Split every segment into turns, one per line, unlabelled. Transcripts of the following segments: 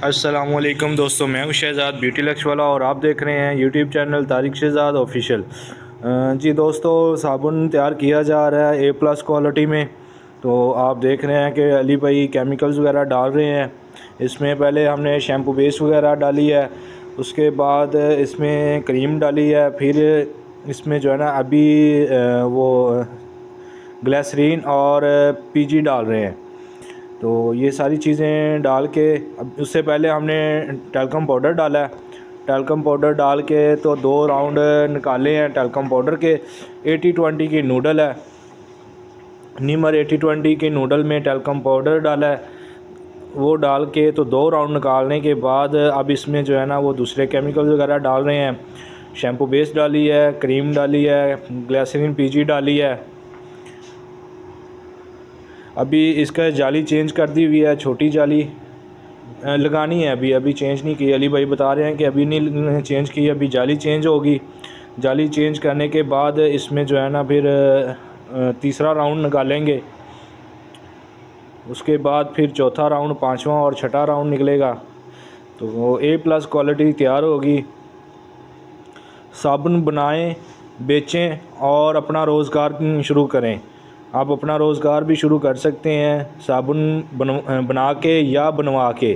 अस्सलामुअलैकुम दोस्तों, मैं हूं शहज़ाद ब्यूटी लक्स वाला और आप देख रहे हैं YouTube channel Tariq Shahzad official. जी दोस्तों, साबुन तैयार किया जा रहा है A+ क्वालिटी में। तो आप देख रहे हैं कि अली भाई केमिकल्स वगैरह डाल रहे हैं। इसमें पहले हमने शैम्पू बेस वगैरह डाली है, उसके बाद इसमें क्रीम डाली है, फिर इसमें जो है ना अभी वो ग्लिसरीन और PG डाल रहे हैं। तो ये सारी चीज़ें डाल के अब उससे पहले हमने टैल्कम पाउडर डाला है। टैल्कम पाउडर डाल के तो 2 राउंड निकाले हैं टैल्कम पाउडर के। 80-20 की नूडल है, नीमर 80-20 के नूडल में टैल्कम पाउडर डाला है। वो डाल के तो 2 राउंड निकालने के बाद अब इसमें जो है ना वो दूसरे केमिकल्स वगैरह डाल रहे हैं। शैम्पू बेस डाली है, क्रीम डाली है, ग्लिसरीन PG डाली है। अभी इसका जाली चेंज कर दी हुई है, छोटी जाली लगानी है। अभी चेंज नहीं की। अली भाई बता रहे हैं कि अभी नहीं चेंज की, अभी जाली चेंज होगी। जाली चेंज करने के बाद इसमें जो है ना फिर तीसरा राउंड निकालेंगे। उसके बाद फिर चौथा राउंड, पांचवा और छठा राउंड निकलेगा। तो वो A+ क्वालिटी तैयार होगी। साबुन बनाएं, बेचें और अपना रोज़गार शुरू करें। आप अपना रोज़गार भी शुरू कर सकते हैं। साबुन बना के या बनवा के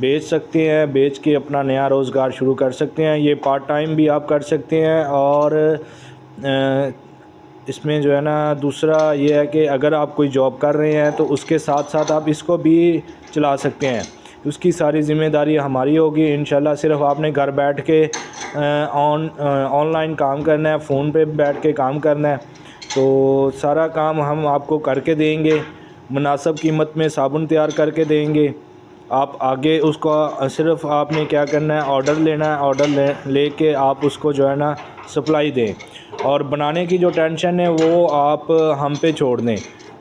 बेच सकते हैं। बेच के अपना नया रोज़गार शुरू कर सकते हैं। ये पार्ट टाइम भी आप कर सकते हैं। और इसमें जो है ना दूसरा ये है कि अगर आप कोई जॉब कर रहे हैं तो उसके साथ साथ आप इसको भी चला सकते हैं। उसकी सारी ज़िम्मेदारी हमारी होगी इंशाल्लाह। सिर्फ आपने घर बैठ के ऑनलाइन काम करना है, फ़ोन पे बैठ के काम करना है। तो सारा काम हम आपको करके देंगे, मुनासिब कीमत में साबुन तैयार करके देंगे। आप आगे उसको सिर्फ़ आपने क्या करना है, ऑर्डर लेना है। ऑर्डर लेके आप उसको जो है ना सप्लाई दें। और बनाने की जो टेंशन है वो आप हम पे छोड़ दें।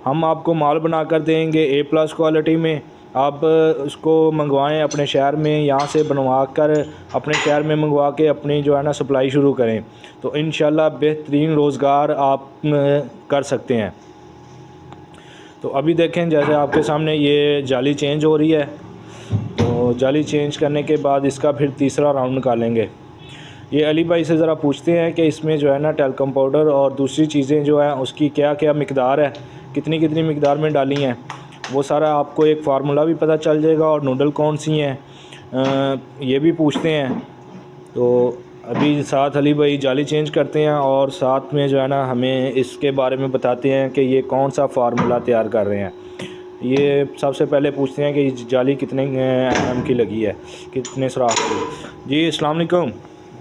हम आपको माल बना कर देंगे A+ क्वालिटी में। आप उसको मंगवाएं अपने शहर में, यहाँ से बनवा कर अपने शहर में मंगवा के अपनी जो है ना सप्लाई शुरू करें। तो इंशाल्लाह बेहतरीन रोज़गार आप कर सकते हैं। तो अभी देखें जैसे आपके सामने ये जाली चेंज हो रही है। तो जाली चेंज करने के बाद इसका फिर तीसरा राउंड निकालेंगे। ये अली भाई से ज़रा पूछते हैं कि इसमें जो है ना टैल्कम पाउडर और दूसरी चीज़ें जो हैं उसकी क्या क्या मिकदार है, कितनी कितनी मिकदार में डाली हैं। वो सारा आपको एक फ़ार्मूला भी पता चल जाएगा और नूडल कौन सी हैं ये भी पूछते हैं। तो अभी साथ अली भाई जाली चेंज करते हैं और साथ में जो है ना हमें इसके बारे में बताते हैं कि ये कौन सा फ़ार्मूला तैयार कर रहे हैं। ये सबसे पहले पूछते हैं कि जाली कितने mm की लगी है, कितने सुराख की। जी अस्सलाम वालेकुम।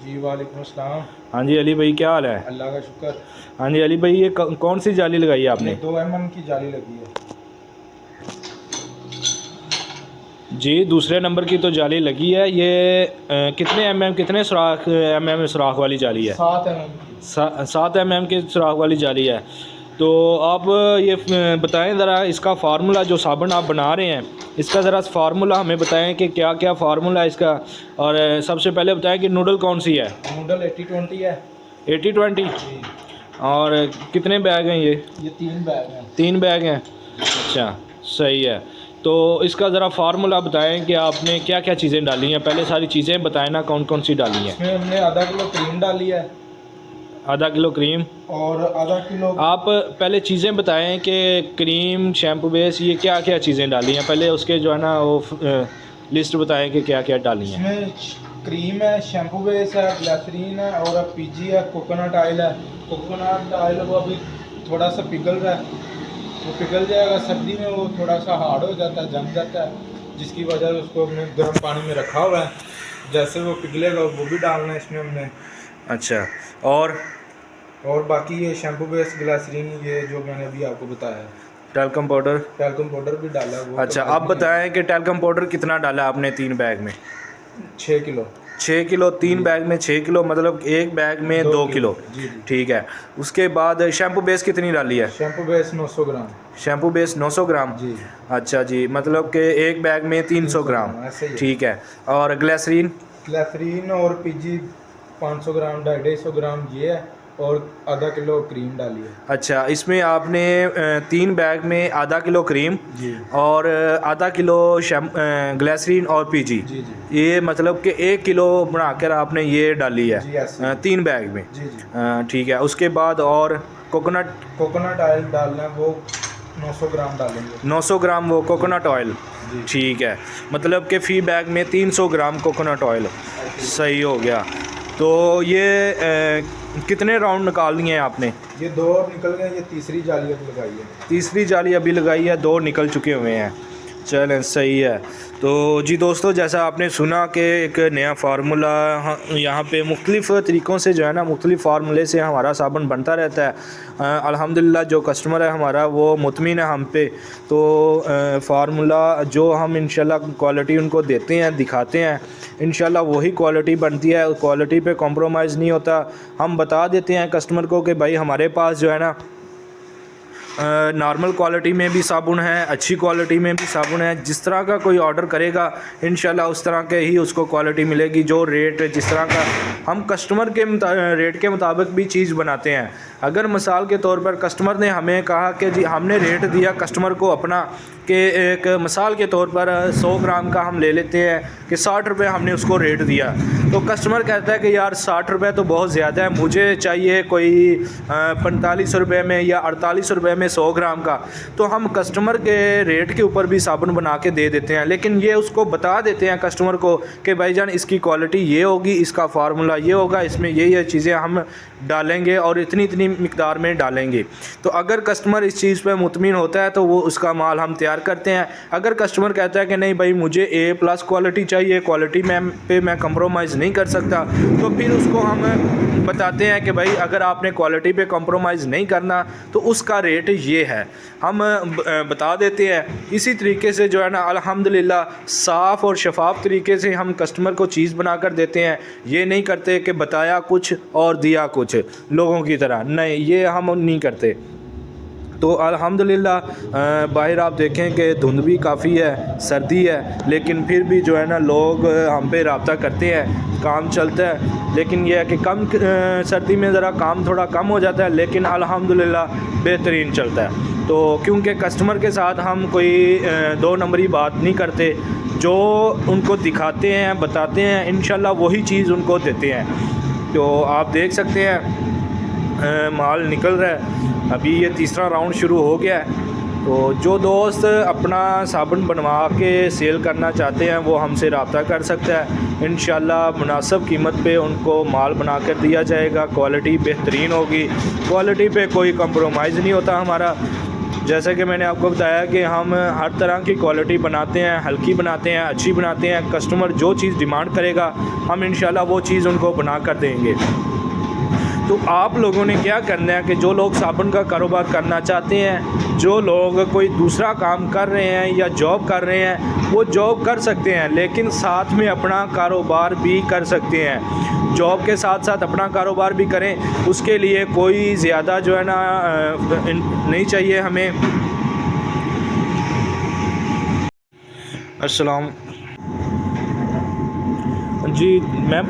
जी वालेकुम अस्सलाम।
हाँ जी अली भाई, क्या हाल है?
अल्लाह का शुक्र।
हाँ जी अली भाई, ये कौन सी जाली लगाई है आपने?
2 mm की जाली लगी है।
जी दूसरे नंबर की तो जाली लगी है। ये कितने mm, कितने सुराख mm सुराख वाली जाली है?
7 mm की।
7 mm की सुराख वाली जाली है। तो आप ये बताएं ज़रा इसका फार्मूला, जो साबुन आप बना रहे हैं इसका ज़रा फार्मूला हमें बताएं कि क्या क्या फार्मूला है इसका। और सबसे पहले बताएं कि नूडल कौन सी है?
नूडल 80-20 है।
80-20। और कितने बैग हैं ये?
3 बैग हैं।
3 बैग हैं, अच्छा सही है। तो इसका ज़रा फार्मूला बताएं कि आपने क्या क्या चीज़ें डाली हैं। पहले सारी चीज़ें बताएं ना, कौन कौन सी डाली हैं।
इसमें हमने आधा किलो क्रीम डाली है।
आधा किलो क्रीम
और आधा किलो।
आप पहले चीज़ें बताएं कि क्रीम, शैम्पू बेस, ये क्या क्या चीज़ें डाली हैं। पहले उसके जो है ना वो लिस्ट बताएं कि क्या क्या डाली हैं।
इसमें क्रीम है, शैम्पू बेस है, ग्लिसरीन है और PG है, कोकोनट ऑयल है। कोकोनट ऑयल वो अभी थोड़ा सा पिघल रहा है, वो पिघल जाएगा। सर्दी में वो थोड़ा सा हार्ड हो जाता है, जम जाता है, जिसकी वजह से उसको हमने गर्म पानी में रखा हुआ है। जैसे वो पिघलेगा वो भी डालना है इसमें हमने।
अच्छा, और
बाकी ये शैम्पू बेस, ग्लिसरीन, ये जो मैंने अभी आपको बताया है।
टैल्कम पाउडर
भी डाला है वो।
अच्छा, आप बताएं कि टैल्कम पाउडर कितना डाला आपने 3 बैग में?
6 किलो।
6 किलो 3 बैग में 6 किलो, मतलब एक बैग में 2 किलो।
जी।
ठीक है। उसके बाद शैम्पू बेस कितनी डाली है?
शैम्पू बेस 900 ग्राम।
शैम्पू बेस 900 ग्राम
जी।
अच्छा जी, मतलब कि एक बैग में 300 ग्राम। ठीक है। और ग्लिसरीन
और PG 500 ग्राम, 250 ग्राम ये है। और आधा किलो क्रीम डाली है।
अच्छा, इसमें आपने 3 बैग में आधा किलो क्रीम
जी
और आधा किलो ग्लिसरीन और पीजी,
जी जी
ये मतलब कि 1 किलो बनाकर आपने ये डाली है
जी ऐसे
3 बैग में।
जी जी।
ठीक है, उसके बाद और
कोकोनट ऑयल डालना है, वो 900 ग्राम डालेंगे।
900 ग्राम वो कोकोनट ऑयल।
जी
ठीक है, मतलब कि फ़ी बैग में 300 ग्राम कोकोनट ऑयल। सही हो गया। तो ये कितने राउंड निकाल लिए हैं आपने?
ये 2 और निकल गए, ये तीसरी जाली अब लगाई है।
तीसरी जाली अभी लगाई है, 2 निकल चुके हुए हैं। चलें, सही है। तो जी दोस्तों, जैसा आपने सुना कि एक नया फार्मूला यहाँ पे मुख्तलिफ़ तरीक़ों से जो है ना, मुख्तलिफ़ फार्मूले से हमारा साबुन बनता रहता है। अल्हम्दुलिल्लाह जो कस्टमर है हमारा वो मुतमिन है हम पे। तो फार्मूला जो हम इंशाल्लाह क्वालिटी उनको देते हैं, दिखाते हैं, इंशाल्लाह वही क्वालिटी बनती है, क्वालिटी पे कॉम्प्रोमाइज़ नहीं होता। हम बता देते हैं कस्टमर को कि भाई हमारे पास जो है ना नॉर्मल क्वालिटी में भी साबुन है, अच्छी क्वालिटी में भी साबुन है। जिस तरह का कोई ऑर्डर करेगा इंशाल्लाह उस तरह के ही उसको क्वालिटी मिलेगी। जो रेट जिस तरह का हम कस्टमर के रेट के मुताबिक भी चीज़ बनाते हैं। अगर मिसाल के तौर पर कस्टमर ने हमें कहा कि जी हमने रेट दिया कस्टमर को अपना कि एक मिसाल के तौर पर 100 ग्राम का हम ले लेते हैं कि 60 रुपये हमने उसको रेट दिया, तो कस्टमर कहता है कि यार 60 रुपये तो बहुत ज़्यादा है, मुझे चाहिए कोई 45 रुपये में या 48 रुपये में 100 ग्राम का। तो हम कस्टमर के रेट के ऊपर भी साबुन बना के दे देते हैं, लेकिन ये उसको बता देते हैं कस्टमर को कि भाईजान इसकी क्वालिटी ये होगी, इसका फार्मूला ये होगा, इसमें ये चीज़ें हम डालेंगे और इतनी इतनी मिकदार में डालेंगे। तो अगर कस्टमर इस चीज़ पे मुतमिन होता है तो वो उसका माल हम तैयार करते हैं। अगर कस्टमर कहता है कि नहीं भाई मुझे A+ क्वालिटी चाहिए, क्वालिटी पे मैं कंप्रोमाइज़ नहीं कर सकता, तो फिर उसको हम बताते हैं कि भाई अगर आपने क्वालिटी पे कंप्रोमाइज़ नहीं करना तो उसका रेट ये है, हम बता देते हैं। इसी तरीके से जो है ना अल्हम्दुलिल्लाह साफ़ और शफाफ तरीके से हम कस्टमर को चीज़ बना कर देते हैं। ये नहीं करते कि बताया कुछ और दिया कुछ लोगों की तरह, नहीं, ये हम नहीं करते। तो अल्हम्दुलिल्लाह बाहर आप देखें कि धुंध भी काफ़ी है, सर्दी है, लेकिन फिर भी जो है ना लोग हम पे रब्ता करते हैं, काम चलता है। लेकिन यह है कि कम सर्दी में ज़रा काम थोड़ा कम हो जाता है, लेकिन अल्हम्दुलिल्लाह बेहतरीन चलता है। तो क्योंकि कस्टमर के साथ हम कोई 2 नंबरी बात नहीं करते, जो उनको दिखाते हैं, बताते हैं, इंशाल्लाह वही चीज़ उनको देते हैं। तो आप देख सकते हैं माल निकल रहा है, अभी ये तीसरा राउंड शुरू हो गया है। तो जो दोस्त अपना साबुन बनवा के सेल करना चाहते हैं वो हमसे रब्ता कर सकता है। इंशाल्लाह मुनासिब कीमत पे उनको माल बना कर दिया जाएगा, क्वालिटी बेहतरीन होगी, क्वालिटी पे कोई कंप्रोमाइज़ नहीं होता हमारा। जैसा कि मैंने आपको बताया कि हम हर तरह की क्वालिटी बनाते हैं, हल्की बनाते हैं, अच्छी बनाते हैं। कस्टमर जो चीज़ डिमांड करेगा हम इंशाल्लाह वो चीज़ उनको बना कर देंगे। तो आप लोगों ने क्या करना है कि जो लोग साबुन का कारोबार करना चाहते हैं, जो लोग कोई दूसरा काम कर रहे हैं या जॉब कर रहे हैं, वो जॉब कर सकते हैं, लेकिन साथ में अपना कारोबार भी कर सकते हैं। जॉब के साथ साथ अपना कारोबार भी करें, उसके लिए कोई ज़्यादा जो है ना नहीं चाहिए हमें। अस्सलाम जी, मैं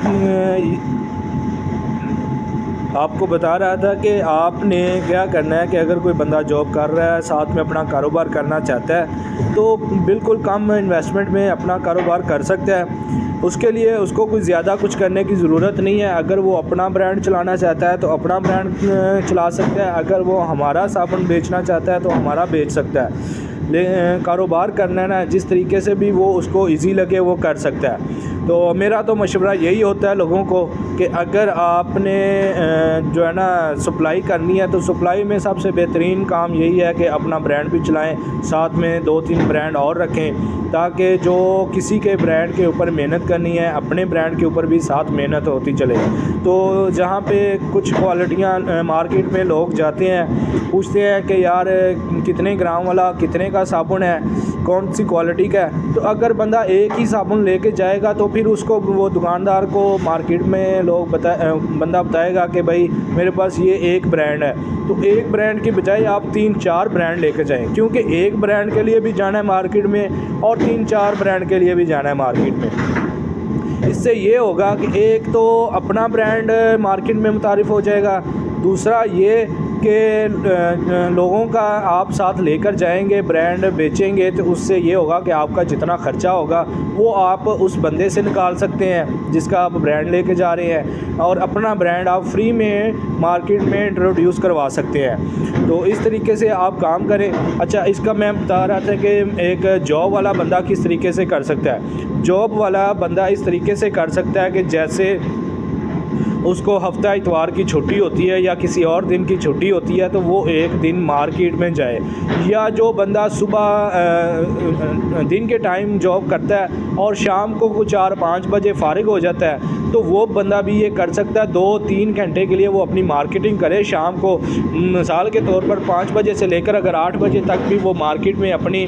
आपको बता रहा था कि आपने क्या करना है कि अगर कोई बंदा जॉब कर रहा है, साथ में अपना कारोबार करना चाहता है, तो बिल्कुल कम इन्वेस्टमेंट में अपना कारोबार कर सकता है। उसके लिए उसको कुछ ज़्यादा कुछ करने की ज़रूरत नहीं है। अगर वो अपना ब्रांड चलाना चाहता है तो अपना ब्रांड चला सकता है, अगर वो हमारा साबुन बेचना चाहता है तो हमारा बेच सकता है। कारोबार करना है ना, जिस तरीके से भी वो उसको इजी लगे वो कर सकता है। तो मेरा तो मशवरा यही होता है लोगों को कि अगर आपने जो है ना सप्लाई करनी है तो सप्लाई में सबसे बेहतरीन काम यही है कि अपना ब्रांड भी चलाएं, साथ में 2-3 ब्रांड और रखें, ताकि जो किसी के ब्रांड के ऊपर मेहनत करनी है अपने ब्रांड के ऊपर भी साथ मेहनत होती चले। तो जहाँ पे कुछ क्वालिटियाँ मार्केट में लोग जाते हैं, पूछते हैं कि यार कितने ग्राम वाला कितने का साबुन है, कौन सी क्वालिटी का है, तो अगर बंदा एक ही साबुन लेके जाएगा तो फिर उसको वो दुकानदार को मार्केट में बंदा बताएगा कि भाई मेरे पास ये एक ब्रांड है। तो एक ब्रांड के बजाय आप 3-4 ब्रांड लेके जाएं, क्योंकि एक ब्रांड के लिए भी जाना है मार्केट में और 3-4 ब्रांड के लिए भी जाना है मार्केट में। इससे ये होगा कि एक तो अपना ब्रांड मार्केट में मुतारिफ़ हो जाएगा, दूसरा ये कि लोगों का आप साथ लेकर जाएंगे, ब्रांड बेचेंगे, तो उससे ये होगा कि आपका जितना ख़र्चा होगा वो आप उस बंदे से निकाल सकते हैं जिसका आप ब्रांड लेके जा रहे हैं, और अपना ब्रांड आप फ्री में मार्केट में इंट्रोड्यूस करवा सकते हैं। तो इस तरीके से आप काम करें। अच्छा, इसका मैं बता रहा था कि एक जॉब वाला बंदा किस तरीके से कर सकता है। जॉब वाला बंदा इस तरीके से कर सकता है कि जैसे उसको हफ्ता इतवार की छुट्टी होती है या किसी और दिन की छुट्टी होती है, तो वो एक दिन मार्केट में जाए, या जो बंदा सुबह दिन के टाइम जॉब करता है और शाम को 4-5 बजे फ़ारिग हो जाता है, तो वो बंदा भी ये कर सकता है 2-3 घंटे के लिए वो अपनी मार्केटिंग करे शाम को। मिसाल के तौर पर 5 बजे से लेकर अगर 8 बजे तक भी वो मार्केट में अपनी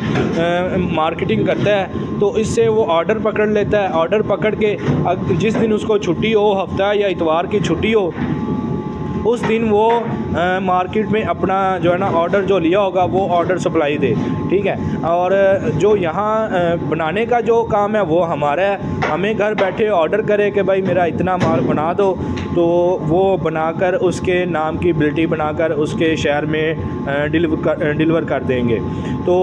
मार्केटिंग करता है, तो इससे वो ऑर्डर पकड़ लेता है। ऑर्डर पकड़ के जिस दिन उसको छुट्टी हो, हफ्ता या इतवार की छुट्टी हो, उस दिन वो मार्केट में अपना जो है ना ऑर्डर जो लिया होगा वो ऑर्डर सप्लाई दे, ठीक है। और जो यहाँ बनाने का जो काम है वो हमारा है। हमें घर बैठे ऑर्डर करे कि भाई मेरा इतना माल बना दो, तो वो बनाकर उसके नाम की बिल्टी बनाकर उसके शहर में डिलीवर कर देंगे। तो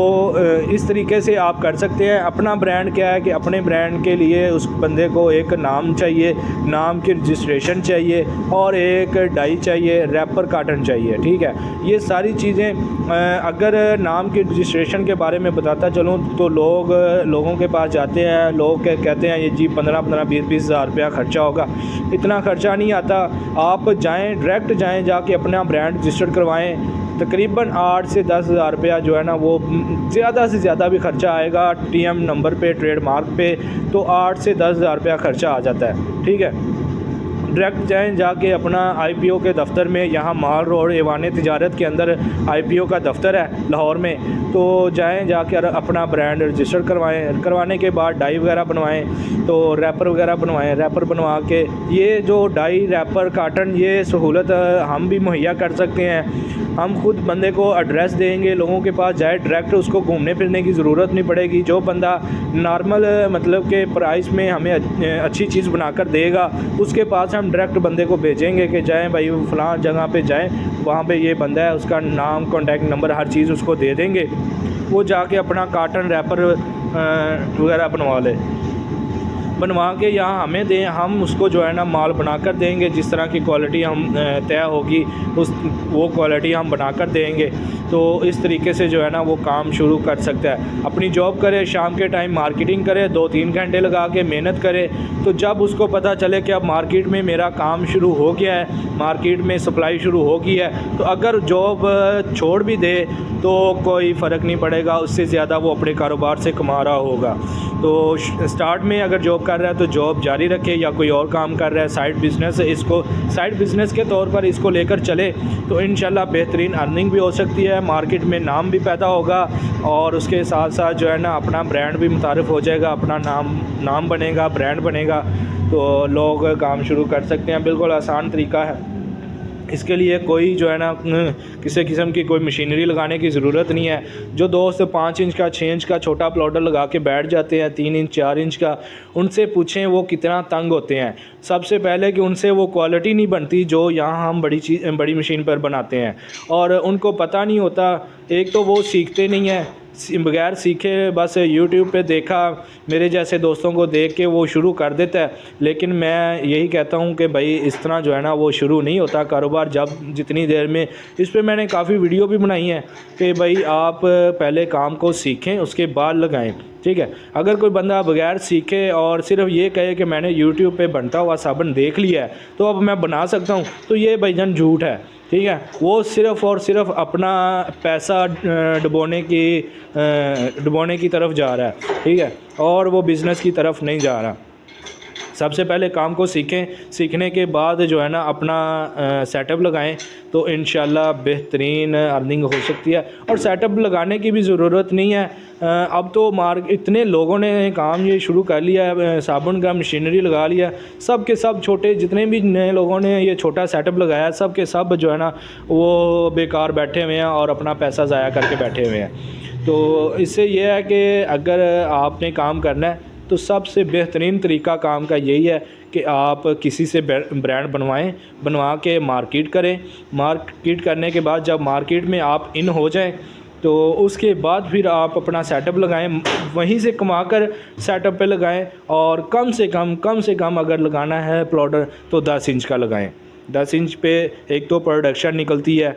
इस तरीके से आप कर सकते हैं। अपना ब्रांड क्या है कि अपने ब्रांड के लिए उस बंदे को एक नाम चाहिए, नाम की रजिस्ट्रेशन चाहिए, और एक डाई चाहिए, रैपर कार्टन चाहिए, ठीक है। ये सारी चीज़ें अगर नाम की रजिस्ट्रेशन के बारे में बताता चलूँ तो लोगों के पास जाते हैं, लोग कहते हैं ये जी 15-15, 20-20 हज़ार रुपया ख़र्चा होगा। इतना ख़र्चा नहीं आता। आप जाएँ, डायरेक्ट जाएँ, जाके अपना ब्रांड रजिस्टर करवाएँ। तकरीबन 8 से 10 हज़ार रुपया जो है ना वो ज़्यादा से ज़्यादा भी ख़र्चा आएगा TM नंबर पे, ट्रेडमार्क पे, तो 8 से 10 हज़ार रुपया ख़र्चा आ जाता है, ठीक है। डायरेक्ट जाएँ, जाके अपना IPO के दफ़्तर में, यहाँ माल रोड ऐवान तिजारत के अंदर IPO का दफ़्तर है लाहौर में, तो जाएँ, जाके अपना ब्रांड रजिस्टर करवाने के बाद डाई वगैरह बनवाएँ, तो रैपर वगैरह बनवाएँ। रैपर बनवा के ये जो डाई, रैपर, कार्टन, ये सहूलत हम भी मुहैया कर सकते हैं। हम खुद बंदे को एड्रेस देंगे, लोगों के पास जाए, डायरेक्ट उसको घूमने फिरने की ज़रूरत नहीं पड़ेगी। जो बंदा नॉर्मल मतलब के प्राइस में हमें अच्छी चीज़ बनाकर देगा, उसके पास हम डायरेक्ट बंदे को भेजेंगे कि जाएं भाई फ़लाँ जगह पे जाएं, वहाँ पे ये बंदा है, उसका नाम, कॉन्टैक्ट नंबर, हर चीज़ उसको दे देंगे। वो जाके अपना कार्टन, रैपर वगैरह बनवा के यहाँ हमें दें, हम उसको जो है ना माल बनाकर देंगे। जिस तरह की क्वालिटी हम तय होगी वो क्वालिटी हम बनाकर देंगे। तो इस तरीके से जो है ना वो काम शुरू कर सकता है। अपनी जॉब करे, शाम के टाइम मार्केटिंग करे, 2-3 घंटे लगा के मेहनत करे, तो जब उसको पता चले कि अब मार्केट में मेरा काम शुरू हो गया है, मार्केट में सप्लाई शुरू हो गई है, तो अगर जॉब छोड़ भी दे तो कोई फ़र्क नहीं पड़ेगा, उससे ज़्यादा वो अपने कारोबार से कमा रहा होगा। तो स्टार्ट में अगर जॉब कर रहा है तो जॉब जारी रखे, या कोई और काम कर रहा है साइड बिज़नेस, इसको साइड बिज़नेस के तौर पर इसको लेकर चले, तो इंशाल्लाह बेहतरीन अर्निंग भी हो सकती है, मार्केट में नाम भी पैदा होगा, और उसके साथ साथ जो है ना अपना ब्रांड भी मुतारिफ हो जाएगा, अपना नाम बनेगा, ब्रांड बनेगा, तो लोग काम शुरू कर सकते हैं। बिल्कुल आसान तरीका है। इसके लिए कोई जो है ना किसी किस्म की कोई मशीनरी लगाने की ज़रूरत नहीं है। जो दोस्त 5 इंच का, 6 इंच का छोटा प्लॉटर लगा के बैठ जाते हैं, 3 इंच 4 इंच का, उनसे पूछें वो कितना तंग होते हैं। सबसे पहले कि उनसे वो क्वालिटी नहीं बनती जो यहाँ हम बड़ी मशीन पर बनाते हैं, और उनको पता नहीं होता। एक तो वो सीखते नहीं हैं, बगैर सीखे बस यूट्यूब पे देखा, मेरे जैसे दोस्तों को देख के वो शुरू कर देता है। लेकिन मैं यही कहता हूँ कि भाई इस तरह जो है ना वो शुरू नहीं होता कारोबार। जितनी देर में, इस पे मैंने काफ़ी वीडियो भी बनाई हैं कि भाई आप पहले काम को सीखें, उसके बाद लगाएं, ठीक है। अगर कोई बंदा बगैर सीखे और सिर्फ ये कहे कि मैंने यूट्यूब पे बनता हुआ साबुन देख लिया है तो अब मैं बना सकता हूँ, तो ये भाईजान झूठ है, ठीक है। वो सिर्फ़ और सिर्फ अपना पैसा डुबोने की तरफ जा रहा है, ठीक है, और वो बिज़नेस की तरफ नहीं जा रहा। सबसे पहले काम को सीखें, सीखने के बाद जो है ना अपना सेटअप लगाएं, तो इंशाल्लाह बेहतरीन अर्निंग हो सकती है। और सेटअप लगाने की भी ज़रूरत नहीं है। अब तो इतने लोगों ने काम ये शुरू कर लिया है, साबुन का मशीनरी लगा लिया, सब के सब छोटे जितने भी नए लोगों ने ये छोटा सेटअप लगाया, सब के सब जो है ना वो बेकार बैठे हुए हैं और अपना पैसा ज़ाया करके बैठे हुए हैं। तो इससे ये है कि अगर आपने काम करना है तो सबसे बेहतरीन तरीका काम का यही है कि आप किसी से ब्रांड बनवा के मार्केट करें। मार्केट करने के बाद जब मार्केट में आप इन हो जाएं तो उसके बाद फिर आप अपना सेटअप लगाएं, वहीं से कमा कर सेटअप पे लगाएं और कम से कम अगर लगाना है प्लॉटर तो 10 इंच का लगाएं। 10 इंच पे एक तो प्रोडक्शन निकलती है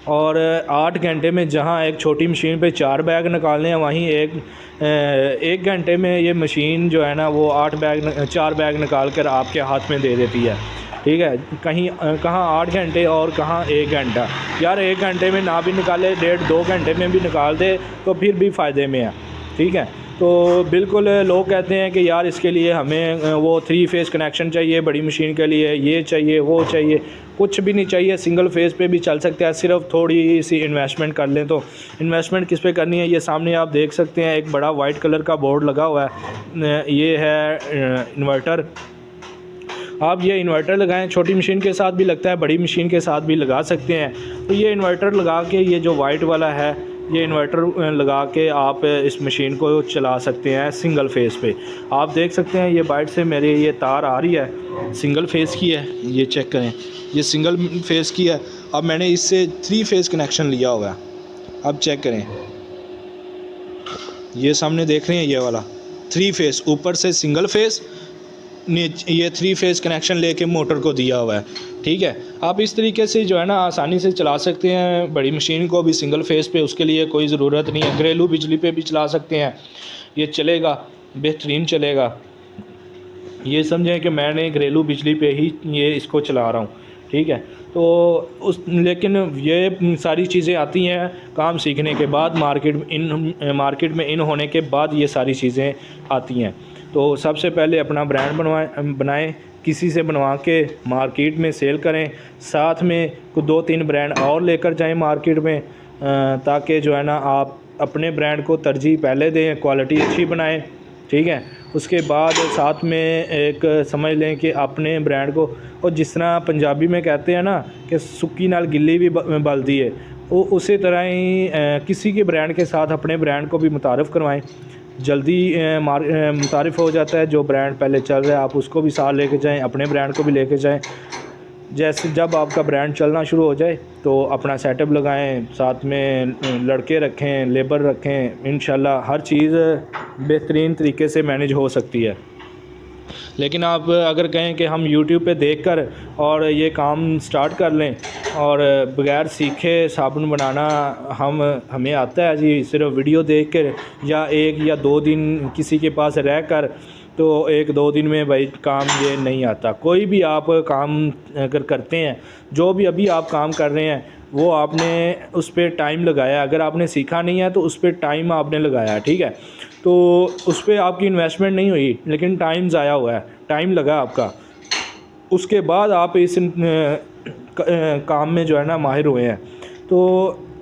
और 8 घंटे में जहां एक छोटी मशीन पे 4 बैग निकालने हैं, वहीं एक घंटे में ये मशीन जो है ना वो 4 बैग निकाल कर आपके हाथ में दे देती है। ठीक है, कहाँ 8 घंटे और कहाँ 1 घंटा। यार 1 घंटे में ना भी निकाले, 1.5-2 घंटे में भी निकाल दे तो फिर भी फ़ायदे में है। ठीक है, तो बिल्कुल लोग कहते हैं कि यार इसके लिए हमें वो 3 फेस कनेक्शन चाहिए, बड़ी मशीन के लिए ये चाहिए वो चाहिए। कुछ भी नहीं चाहिए, सिंगल फेस पे भी चल सकता है, सिर्फ थोड़ी सी इन्वेस्टमेंट कर लें। तो इन्वेस्टमेंट किस पे करनी है, ये सामने आप देख सकते हैं एक बड़ा वाइट कलर का बोर्ड लगा हुआ है, ये है इन्वर्टर। आप ये इन्वर्टर लगाएं, छोटी मशीन के साथ भी लगता है, बड़ी मशीन के साथ भी लगा सकते हैं। तो ये इन्वर्टर लगा के, ये जो वाइट वाला है, ये इन्वर्टर लगा के आप इस मशीन को चला सकते हैं सिंगल फेस पे। आप देख सकते हैं ये बाइट से मेरे ये तार आ रही है, सिंगल फेस की है, ये चेक करें, ये सिंगल फेस की है। अब मैंने इससे 3 फेस कनेक्शन लिया हुआ है। अब चेक करें, ये सामने देख रहे हैं ये वाला 3 फेस, ऊपर से सिंगल फेस, ये 3 फेस कनेक्शन लेके मोटर को दिया हुआ है। ठीक है, आप इस तरीके से जो है ना आसानी से चला सकते हैं बड़ी मशीन को भी सिंगल फेस पे, उसके लिए कोई ज़रूरत नहीं है। घरेलू बिजली पे भी चला सकते हैं, ये चलेगा, बेहतरीन चलेगा। ये समझें कि मैंने घरेलू बिजली पे ही ये इसको चला रहा हूँ। ठीक है, तो लेकिन ये सारी चीज़ें आती हैं काम सीखने के बाद, मार्केट में इन होने के बाद ये सारी चीज़ें आती हैं। तो सबसे पहले अपना ब्रांड बनाएं, किसी से बनवा के मार्केट में सेल करें, साथ में 2-3 ब्रांड और लेकर जाएं मार्केट में, ताकि जो है ना आप अपने ब्रांड को तरजीह पहले दें, क्वालिटी अच्छी बनाएं। ठीक है, उसके बाद साथ में एक समझ लें कि अपने ब्रांड को, और जिस तरह पंजाबी में कहते हैं ना कि सुक्की नाल गिल्ली भी बलदी है, वो उसी तरह ही किसी के ब्रांड के साथ अपने ब्रांड को भी मुतारफ़ करवाएं। जल्दी मुतारिफ़ हो जाता है। जो ब्रांड पहले चल रहा है आप उसको भी साथ लेके जाएं, अपने ब्रांड को भी लेके जाएं। जैसे जब आपका ब्रांड चलना शुरू हो जाए तो अपना सेटअप लगाएं, साथ में लड़के रखें, लेबर रखें, इंशाल्लाह हर चीज़ बेहतरीन तरीके से मैनेज हो सकती है। लेकिन आप अगर कहें कि हम YouTube पे देखकर और ये काम स्टार्ट कर लें और बग़ैर सीखे साबुन बनाना हमें आता है जी, सिर्फ वीडियो देख कर या 1 या 2 दिन किसी के पास रह कर, तो 1-2 दिन में भाई काम ये नहीं आता। कोई भी आप काम अगर करते हैं, जो भी अभी आप काम कर रहे हैं, वो आपने उस पर टाइम लगाया। अगर आपने सीखा नहीं है तो उस पर टाइम आपने लगाया। ठीक है, तो उस पर आपकी इन्वेस्टमेंट नहीं हुई लेकिन टाइम ज़ाया हुआ है, टाइम लगा आपका। उसके बाद आप इस काम में जो है ना माहिर हुए हैं। तो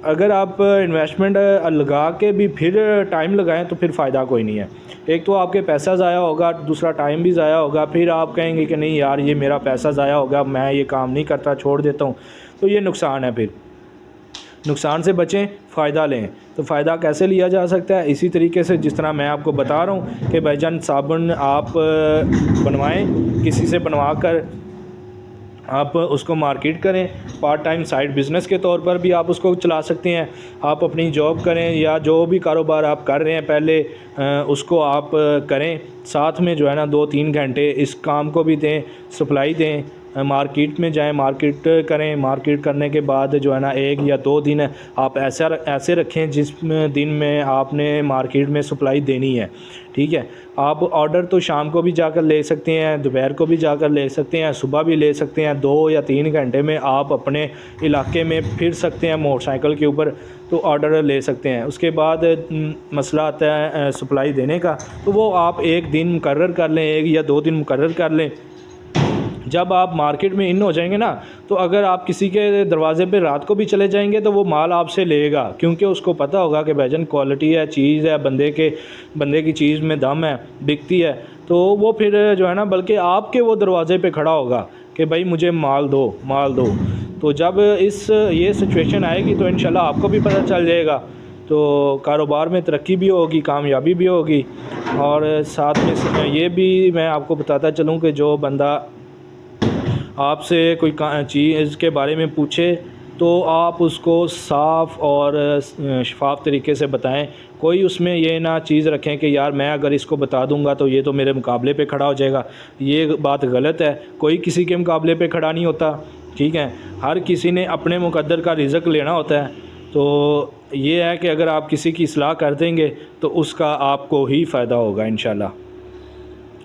अगर आप इन्वेस्टमेंट लगा के भी फिर टाइम लगाएं तो फिर फ़ायदा कोई नहीं है। एक तो आपके पैसा ज़ाया होगा, दूसरा टाइम भी ज़ाया होगा। फिर आप कहेंगे कि नहीं यार ये मेरा पैसा ज़ाया होगा, मैं ये काम नहीं करता, छोड़ देता हूँ, तो ये नुकसान है। फिर नुकसान से बचें, फ़ायदा लें। तो फ़ायदा कैसे लिया जा सकता है? इसी तरीके से जिस तरह मैं आपको बता रहा हूँ कि भाईजान साबुन आप बनवाएं, किसी से बनवा कर आप उसको मार्केट करें। पार्ट टाइम साइड बिज़नेस के तौर पर भी आप उसको चला सकते हैं। आप अपनी जॉब करें या जो भी कारोबार आप कर रहे हैं पहले उसको आप करें, साथ में जो है ना 2-3 घंटे इस काम को भी दें, सप्लाई दें, मार्केट में जाएं, मार्केट करें। मार्केट करने के बाद जो है ना 1 या 2 दिन आप ऐसे रखें जिस दिन में आपने मार्केट में सप्लाई देनी है। ठीक है, आप ऑर्डर तो शाम को भी जाकर ले सकते हैं, दोपहर को भी जाकर ले सकते हैं, सुबह भी ले सकते हैं। 2 या 3 घंटे में आप अपने इलाके में फिर सकते हैं मोटरसाइकिल के ऊपर, तो ऑर्डर ले सकते हैं। उसके बाद मसला आता है सप्लाई देने का, तो वो आप 1 दिन मुकर्रर कर लें, 1 या 2 दिन मुकर्रर कर लें। जब आप मार्केट में इन हो जाएंगे ना, तो अगर आप किसी के दरवाज़े पे रात को भी चले जाएंगे तो वो माल आपसे लेगा, क्योंकि उसको पता होगा कि भाईजान क्वालिटी है, चीज़ है, बंदे की चीज़ में दम है, बिकती है। तो वो फिर जो है ना बल्कि आपके वो दरवाज़े पे खड़ा होगा कि भाई मुझे माल दो। तो जब ये सिचुएशन आएगी तो इंशाल्लाह आपको भी पता चल जाएगा। तो कारोबार में तरक्की भी होगी, कामयाबी भी होगी। और साथ में ये भी मैं आपको बताता चलूँ कि जो बंदा आपसे कोई चीज़ के बारे में पूछे तो आप उसको साफ़ और शफाफ तरीके से बताएं। कोई उसमें ये ना चीज़ रखें कि यार मैं अगर इसको बता दूंगा तो ये तो मेरे मुकाबले पे खड़ा हो जाएगा। ये बात गलत है। कोई किसी के मुकाबले पे खड़ा नहीं होता, ठीक है। हर किसी ने अपने मुकद्दर का रिज़्क लेना होता है। तो ये है कि अगर आप किसी की इस्लाह कर देंगे तो उसका आपको ही फ़ायदा होगा इंशाल्लाह।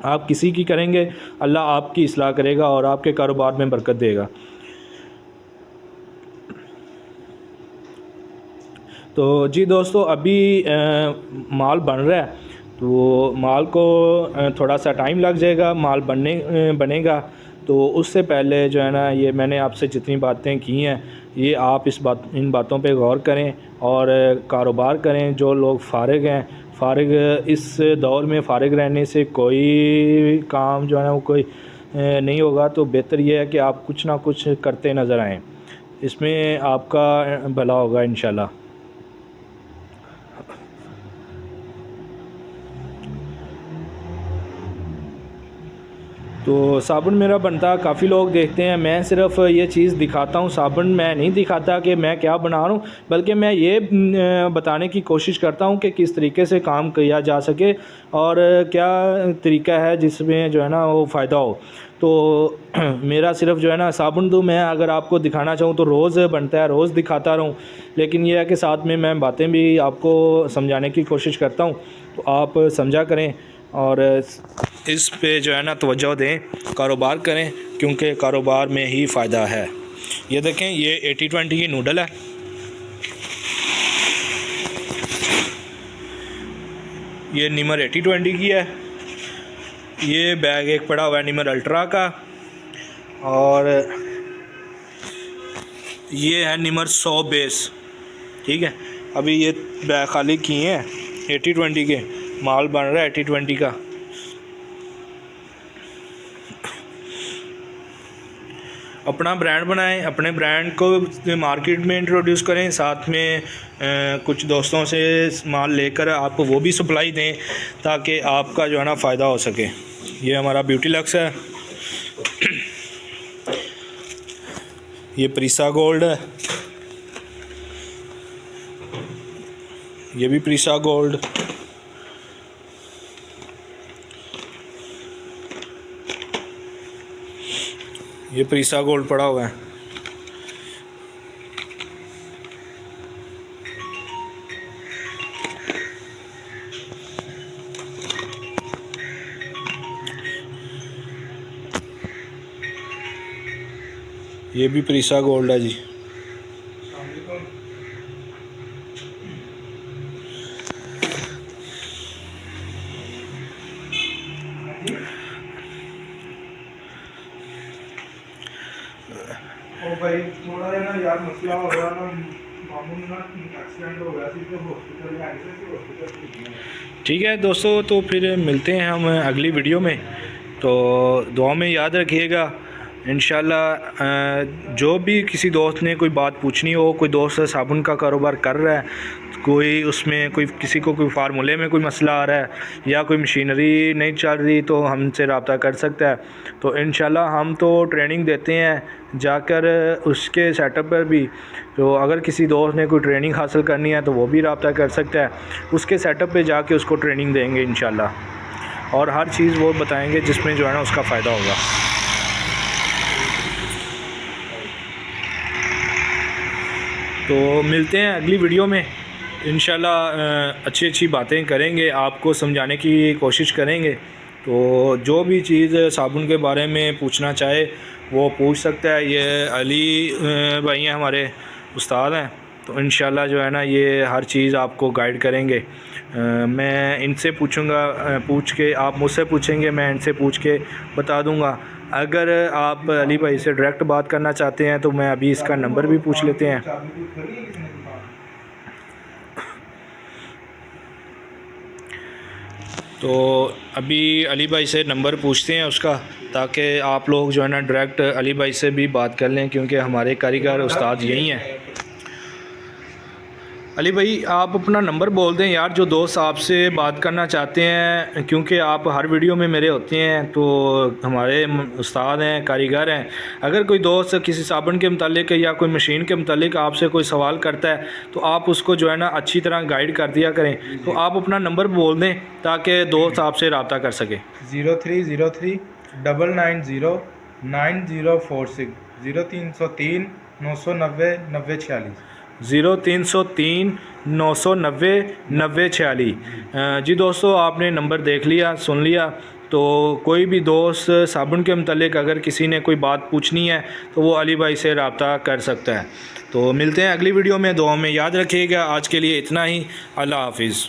आप किसी की करेंगे, अल्लाह आपकी इस्लाह करेगा और आपके कारोबार में बरकत देगा। तो जी दोस्तों, अभी माल बन रहा है, तो माल को थोड़ा सा टाइम लग जाएगा। माल बनेगा तो उससे पहले जो है ना, ये मैंने आपसे जितनी बातें की हैं ये आप इन बातों पे गौर करें और कारोबार करें। जो लोग फ़ारिग इस दौर में फ़ारिग रहने से कोई काम जो है ना वो कोई नहीं होगा। तो बेहतर ये है कि आप कुछ ना कुछ करते नज़र आएँ, इसमें आपका भला होगा इंशाल्लाह। तो साबुन मेरा बनता काफ़ी लोग देखते हैं, मैं सिर्फ़ ये चीज़ दिखाता हूँ। साबुन मैं नहीं दिखाता कि मैं क्या बना रहा हूँ, बल्कि मैं ये बताने की कोशिश करता हूँ कि किस तरीके से काम किया जा सके और क्या तरीका है जिसमें जो है ना वो फ़ायदा हो। तो मेरा सिर्फ़ जो है ना साबुन, तो मैं अगर आपको दिखाना चाहूँ तो रोज़ बनता है, रोज़ दिखाता रहूँ। लेकिन यह है कि साथ में मैं बातें भी आपको समझाने की कोशिश करता हूँ, तो आप समझा करें और इस पे जो है ना तवज्जो दें, कारोबार करें, क्योंकि कारोबार में ही फ़ायदा है। ये देखें, ये 80-20 की नूडल है। ये निमर 80-20 की है। ये बैग एक पड़ा हुआ है निमर अल्ट्रा का, और ये है निमर 100 बेस, ठीक है। अभी ये बैग खाली किए हैं 80-20 के, माल बन रहा है 80-20 का। अपना ब्रांड बनाएं, अपने ब्रांड को मार्केट में इंट्रोड्यूस करें, साथ में कुछ दोस्तों से माल लेकर आप वो भी सप्लाई दें, ताकि आपका जो है ना फ़ायदा हो सके। ये हमारा ब्यूटी लक्स है, ये प्रीसा गोल्ड है, ये भी प्रीसा गोल्ड, ये प्रीसा गोल्ड पड़ा हुआ है। ये भी प्रीसा गोल्ड है जी।
ओ भाई थोड़ा है ना यार, मसला हो रहा ना, मामून ना एक्सीडेंट हो गया थी तो हॉस्पिटल में आए थे, हॉस्पिटल।
ठीक है दोस्तों, तो फिर मिलते हैं हम अगली वीडियो में। तो दुआ में याद रखिएगा इंशाल्लाह। जो भी किसी दोस्त ने कोई बात पूछनी हो, कोई दोस्त साबुन का कारोबार कर रहा है, कोई उसमें कोई किसी को कोई फार्मूले में कोई मसला आ रहा है या कोई मशीनरी नहीं चल रही, तो हमसे रब्ता कर सकता है। तो इंशाल्लाह हम तो ट्रेनिंग देते हैं जाकर उसके सेटअप पर भी। तो अगर किसी दोस्त ने कोई ट्रेनिंग हासिल करनी है तो वो भी रब्ता कर सकता है, उसके सेटअप पे जाके उसको ट्रेनिंग देंगे इंशाल्लाह, और हर चीज़ वो बताएंगे जिसमें जो है ना उसका फ़ायदा होगा। तो मिलते हैं अगली वीडियो में इंशाल्लाह। अच्छी अच्छी बातें करेंगे, आपको समझाने की कोशिश करेंगे। तो जो भी चीज़ साबुन के बारे में पूछना चाहे वो पूछ सकता है। ये अली भाई हैं, हमारे उस्ताद हैं, तो इंशाल्लाह जो है ना ये हर चीज़ आपको गाइड करेंगे। मैं इनसे पूछूंगा, पूछ के आप मुझसे पूछेंगे, मैं इनसे पूछ के बता दूंगा। अगर आप अली भाई से डायरेक्ट बात करना चाहते हैं तो मैं अभी इसका नंबर भी पूछ लेते हैं। तो अभी अली भाई से नंबर पूछते हैं उसका, ताकि आप लोग जो है ना डायरेक्ट अली भाई से भी बात कर लें, क्योंकि हमारे कारीगर उस्ताद यही हैं। अली भाई आप अपना नंबर बोल दें यार, जो दोस्त आपसे बात करना चाहते हैं, क्योंकि आप हर वीडियो में मेरे होते हैं, तो हमारे उस्ताद हैं, कारीगर हैं। अगर कोई दोस्त किसी साबुन के मुतालिक या कोई मशीन के मुतालिक आपसे कोई सवाल करता है तो आप उसको जो है ना अच्छी तरह गाइड कर दिया करें। तो आप अपना नंबर बोल दें ताकि दोस्त आपसे रब्ता कर सके।
0303 990 9046 0303 990 9046।
0303 990 9046। जी दोस्तों, आपने नंबर देख लिया, सुन लिया। तो कोई भी दोस्त साबुन के मुतालिक अगर किसी ने कोई बात पूछनी है तो वो अली भाई से रब्ता कर सकता है। तो मिलते हैं अगली वीडियो में, दुआ में याद रखिएगा। आज के लिए इतना ही, अल्लाह हाफिज़।